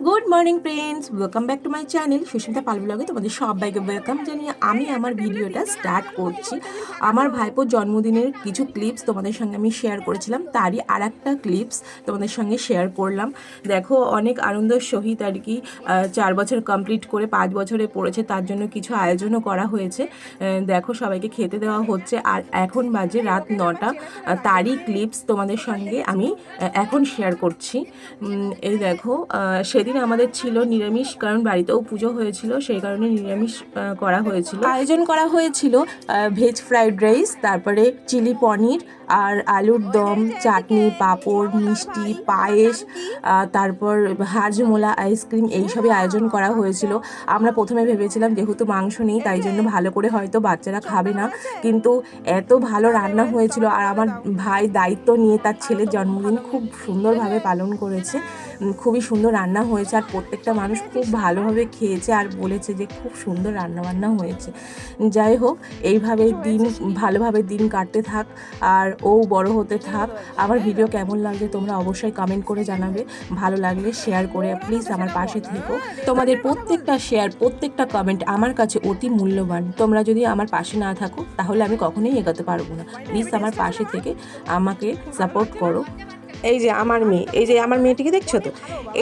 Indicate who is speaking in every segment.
Speaker 1: Good morning friends, welcome back to my channel Susmita Pal ব্লগে তোমাদের সবাইকে ওয়েলকাম জানিয়ে আমি আমার ভিডিওটা স্টার্ট করছি। আমার ভাইপোর জন্মদিনের কিছু ক্লিপস তোমাদের সঙ্গে আমি শেয়ার করেছিলাম, তারই আর একটা ক্লিপস তোমাদের সঙ্গে শেয়ার করলাম। দেখো, অনেক আনন্দের সহিত আর কি 4 বছর কমপ্লিট করে 5 বছরে পড়েছে, তার জন্য কিছু আয়োজনও করা হয়েছে। দেখো, সবাইকে খেতে দেওয়া হচ্ছে আর এখন বাজে রাত 9টা। তারই ক্লিপস তোমাদের সঙ্গে আমি এখন শেয়ার করছি। এই দেখো, সেদিন আমাদের ছিল নিরামিষ, কারণ বাড়িতেও পুজো হয়েছিল, সেই কারণে নিরামিষ করা হয়েছিল। আয়োজন করা হয়েছিল ভেজ ফ্রাইড রাইস, তারপরে চিলি পনির আর আলুর দম, চাটনি, পাঁপড়, মিষ্টি, পায়েস, তারপর হাজমোলা আইসক্রিম, এইসবই আয়োজন করা হয়েছিল। আমরা প্রথমে ভেবেছিলাম যেহেতু মাংস নেই তাই জন্য ভালো করে হয়তো বাচ্চারা খাবে না, কিন্তু এত ভালো রান্না হয়েছিল। আর আমার ভাই দায়িত্ব নিয়ে তার ছেলের জন্মদিন খুব সুন্দরভাবে পালন করেছে। খুবই সুন্দর রান্না হয়েছে আর প্রত্যেকটা মানুষ খুব ভালোভাবে খেয়েছে আর বলেছে যে খুব সুন্দর রান্নাবান্না হয়েছে। যাই হোক, এইভাবে ভালোভাবে দিন কাটতে থাক আর ও বড় হতে থাক। আমার ভিডিও কেমন লাগছে তোমরা অবশ্যই কমেন্ট করে জানাবে, ভালো লাগলে শেয়ার করে প্লিজ আমার পাশে থেকো। তোমাদের প্রত্যেকটা শেয়ার, প্রত্যেকটা কমেন্ট আমার কাছে অতি মূল্যবান। তোমরা যদি আমার পাশে না থাকো তাহলে আমি কখনোই এগোতে পারবো না। প্লিজ আমার পাশে থেকে আমাকে সাপোর্ট করো। এই যে আমার মেয়ে, এই যে আমার মেয়েটিকে দেখছো তো,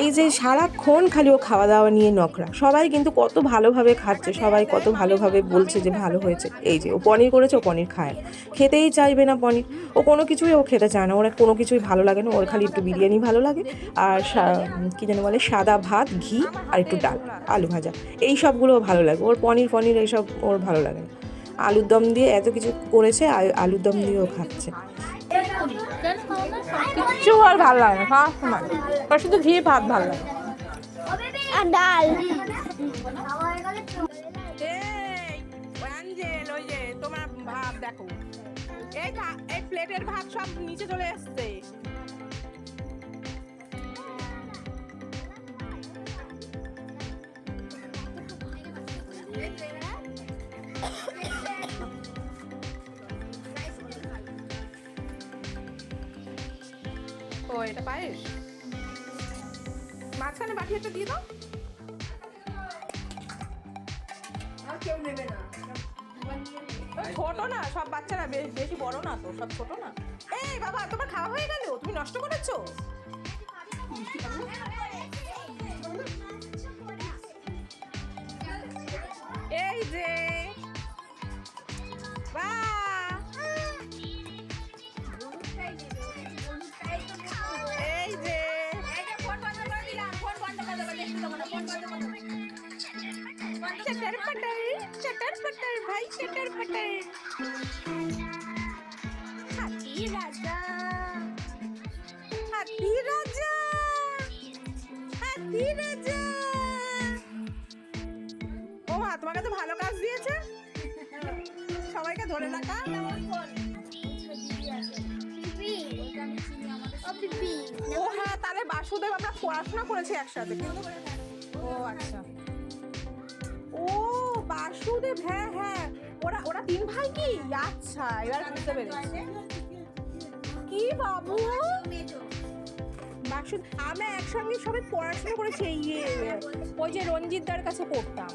Speaker 1: এই যে সারাক্ষণ খালি ও খাওয়া দাওয়া নিয়ে নখরা। সবাই কিন্তু কত ভালোভাবে খাচ্ছে, সবাই কত ভালোভাবে বলছে যে ভালো হয়েছে। এই যে ও পনির করেছে, ও পনির খায়, খেতেই চাইবে না পনির। ও কোনো কিছুই ও খেতে চায় না, ওর কোনো কিছুই ভালো লাগে না। ওর খালি একটু বিরিয়ানি ভালো লাগে আর কী যেন বলে, সাদা ভাত, ঘি আর একটু ডাল, আলু ভাজা, এই সবগুলো ভালো লাগে। ওর পনির ফনির এইসব ওর ভালো লাগে না। আলুর দম দিয়ে এত কিছু করেছে, আলুর দম দিয়েও খাচ্ছে। কিচ্ছু আর ভালো লাগে না খাওয়ার সময়, আর শুধু ঘি ভাত ভালো লাগে
Speaker 2: আর ডাল।
Speaker 1: ওই যে তোমার ভাত দেখো, এই প্লেটের ভাত সব নিচে চলে এসছে। ও এটা পায়েস, মাঝখানে বাটি একটা দিয়ে দাও। ছোট না সব বাচ্চারা, বেশি বড় না তো, সব ছোট না। এই বাবা, তোমার খাওয়া হয়ে গেল, তুমি নষ্ট করেছো। এই যে এই যে চটর পটর ভাই, চটর পটর। হাতি রাজা, হাতি রাজা, হাতি রাজা। ও মা, তোমাকে তো ভালো কাজ দিয়েছে, সবাইকে ধরে রাখা। ও হ্যাঁ, তাহলে বাসুদেব আমরা পড়াশোনা করেছি একসাথে। ও আচ্ছা, ও বাসুদেব, হ্যাঁ হ্যাঁ, ওরা 3 ভাই কি? আচ্ছা, এবার বুঝতে পেরেছি। কি বাবু, বাসুদেব আমরা একসঙ্গে সবাই পড়াশোনা করেছি। ওই যে রঞ্জিতদার কাছে পড়তাম।